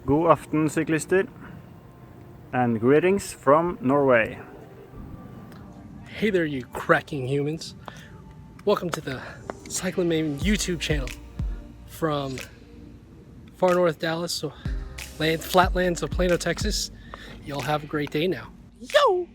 God aften, syklister, and greetings from Norway. Hey there, you cracking humans. Welcome to the Cycling Maven YouTube channel from far north Dallas, so flatlands of Plano, Texas. Y'all have a great day now. Yo!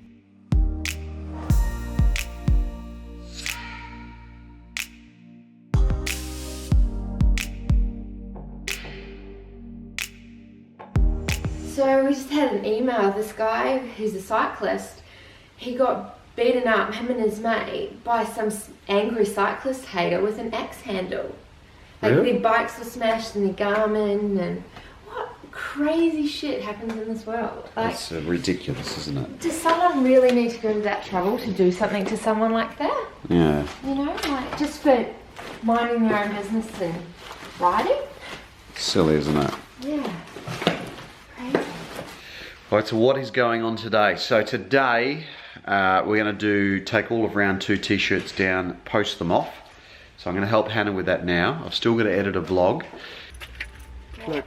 So we just had an email. This guy, who's a cyclist, he got beaten up, him and his mate, by some angry cyclist hater with an axe handle. Like Really? their bikes were smashed and their Garmin, and what crazy shit happens in this world. Like, That's ridiculous, isn't it? does someone really need to go to that trouble to do something to someone like that? Yeah. You know, like just for minding their own business and riding? Silly, isn't it? Yeah. Right, so what is going on today? So today we're going to take all of round 2 t-shirts down, post them off. So I'm going to help Hannah with that now. I've still got to edit a vlog. Look.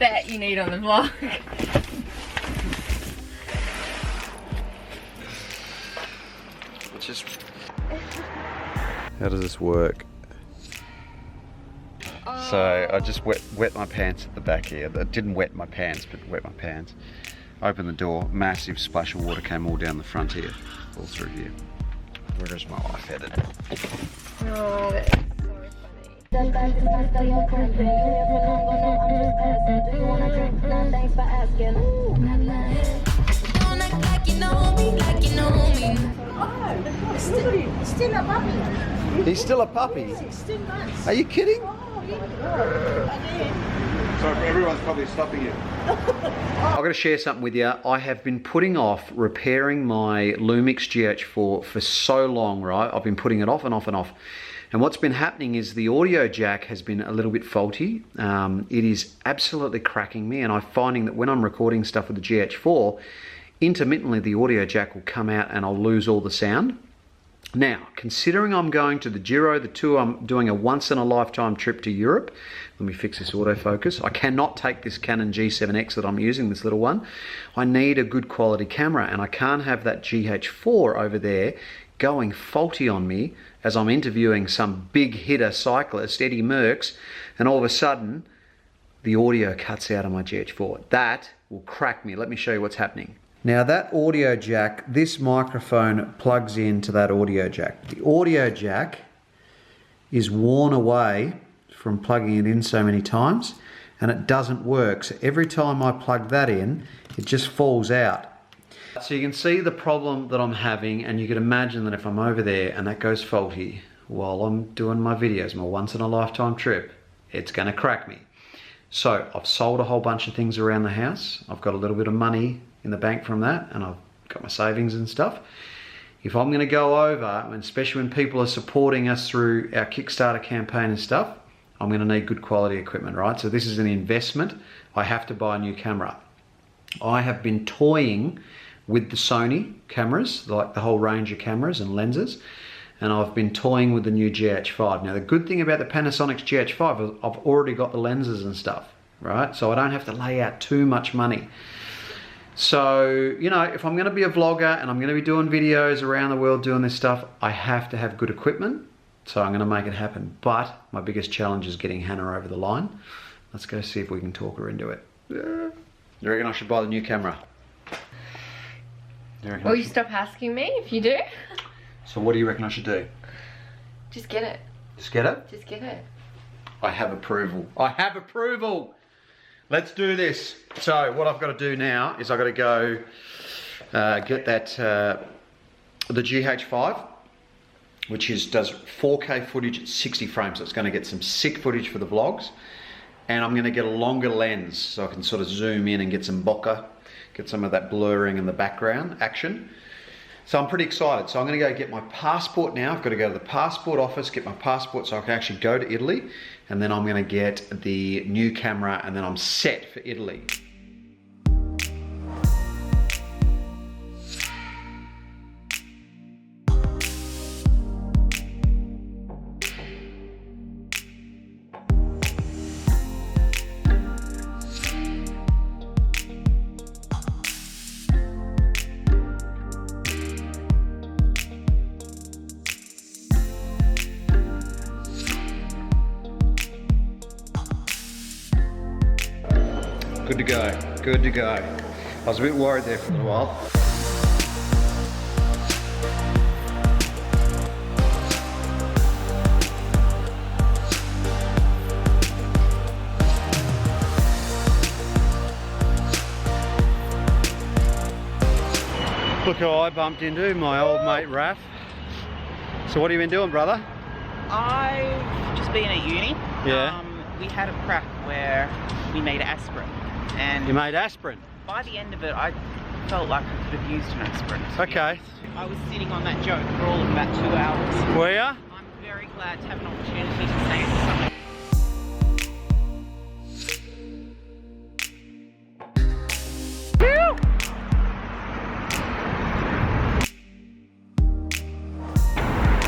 That you need on the vlog. How does this work? So I just wet my pants at the back here. It didn't wet my pants, but wet my pants. Opened the door, massive splash of water came all down the front here, all through here. Where is my wife headed? Oh, that's so Still a puppy. He's still a puppy? 16 months. Are you kidding? Oh, yeah. So everyone's probably stopping you. I've got to share something with you. I have been putting off repairing my Lumix GH4 for so long, right? I've been putting it off and off and off. And what's been happening is the audio jack has been a little bit faulty. It is absolutely cracking me, and I'm finding that when I'm recording stuff with the GH4, intermittently the audio jack will come out and I'll lose all the sound. Now, considering I'm going to the Giro, the tour, I'm doing a once-in-a-lifetime trip to Europe. Let me fix this autofocus. I cannot take this Canon G7X that I'm using, this little one. I need a good quality camera, and I can't have that GH4 over there going faulty on me as I'm interviewing some big hitter cyclist, Eddie Merckx, and all of a sudden, the audio cuts out of my GH4. That will crack me. Let me show you what's happening. Now that audio jack, this microphone plugs into that audio jack. The audio jack is worn away from plugging it in so many times, and it doesn't work. So every time I plug that in, it just falls out. So you can see the problem that I'm having, and you can imagine that if I'm over there and that goes faulty while I'm doing my videos, my once in a lifetime trip, it's gonna crack me. So I've sold a whole bunch of things around the house. I've got a little bit of money in the bank from that, and I've got my savings and stuff. If I'm going to go over, and especially when people are supporting us through our Kickstarter campaign and stuff, I'm going to need good quality equipment, right? So this is an investment. I have to buy a new camera. I have been toying with the Sony cameras, like the whole range of cameras and lenses, and I've been toying with the new GH5. Now the good thing about the Panasonic's GH5 is I've already got the lenses and stuff, right? So I don't have to lay out too much money. So, you know, if I'm going to be a vlogger and I'm going to be doing videos around the world doing this stuff, I have to have good equipment. So I'm going to make it happen. But my biggest challenge is getting Hannah over the line. Let's go see if we can talk her into it. You reckon I should buy the new camera? Will you stop asking me if you do? So what do you reckon I should do? Just get it. Just get it? Just get it. I have approval. I have approval! Let's do this. So what I've got to do now is I've got to go get that the GH5, which does 4K footage at 60 frames. So it's going to get some sick footage for the vlogs, and I'm going to get a longer lens so I can sort of zoom in and get some bokeh, get some of that blurring in the background action. So I'm pretty excited. So I'm going to go get my passport now. I've got to go to the passport office, get my passport so I can actually go to Italy, and then I'm going to get the new camera, and then I'm set for Italy. Good to go, good to go. I was a bit worried there for a little while. Look who I bumped into, my old mate Raph. So what have you been doing, brother? I've just been at uni. Yeah. We had a prep where we made aspirin, and You made aspirin? by the end of it, I felt like I could have used an aspirin. to be Okay. honest. I was sitting on that joke for all of about 2 hours. Were ya? I'm very glad to have an opportunity to say something.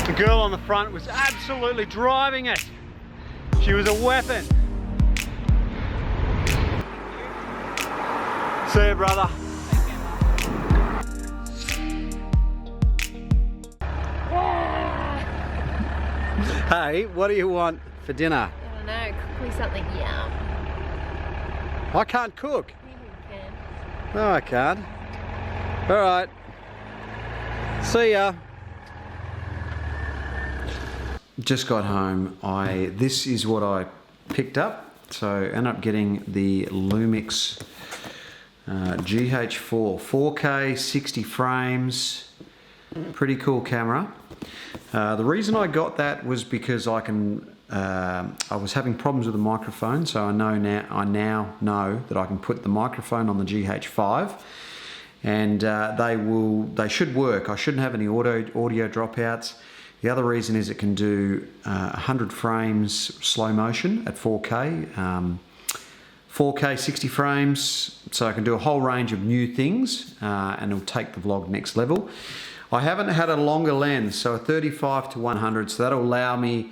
The girl on the front was absolutely driving it. She was a weapon. See you, brother. Hey, what do you want for dinner? I don't know, cook me something yum. I can't cook. You can. No, I can't. All right. See ya. Just got home. This is what I picked up. So I ended up getting the Lumix GH4, 4K, 60 frames. Pretty cool camera. The reason I got that was because I was having problems with the microphone, so I now know that I can put the microphone on the GH5, and they should work. I shouldn't have any audio dropouts. The other reason is it can do 100 frames slow motion at 4K, 4K 60 frames, so I can do a whole range of new things, and it'll take the vlog next level. I haven't had a longer lens, so a 35 to 100, so that'll allow me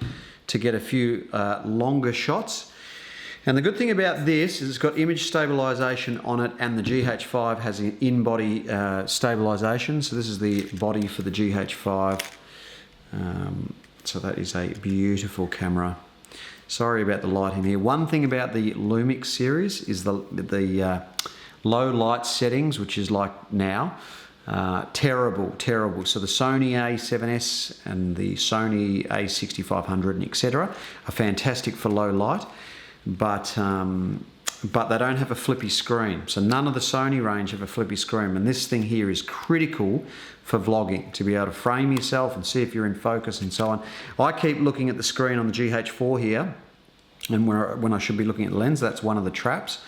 to get a few longer shots. And the good thing about this is it's got image stabilization on it, and the GH5 has an in-body stabilization. So this is the body for the GH5. So that is a beautiful camera. Sorry about the lighting here. One thing about the Lumix series is the low light settings, which is like now. Terrible. So the Sony A7S and the Sony A6500 and etc. are fantastic for low light, but they don't have a flippy screen. So none of the Sony range have a flippy screen, and this thing here is critical for vlogging, to be able to frame yourself and see if you're in focus and so on. I keep looking at the screen on the GH4 here, and when I should be looking at the lens, that's one of the traps.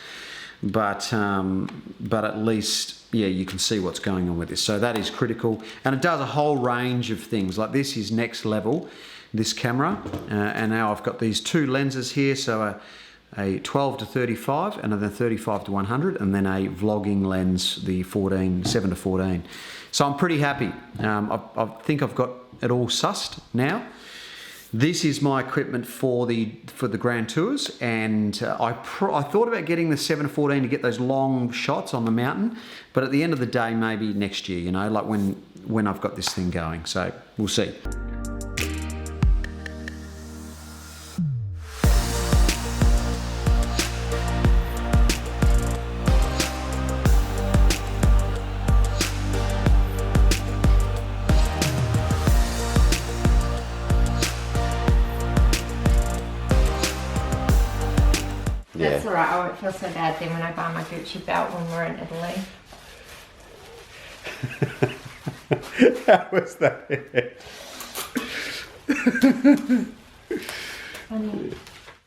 But at least, yeah, you can see what's going on with this. So that is critical, and it does a whole range of things. Like this is next level, this camera, and now I've got these two lenses here. So a 12 to 35, and then a 35 to 100, and then a vlogging lens, the 7 to 14. So I'm pretty happy. I think I've got it all sussed now. This is my equipment for the Grand Tours, and I thought about getting the 7 to 14 to get those long shots on the mountain, but at the end of the day, maybe next year, you know, like when I've got this thing going. So we'll see. That's alright, I won't feel so bad then when I buy my Gucci belt when we're in Italy. How was that? Funny.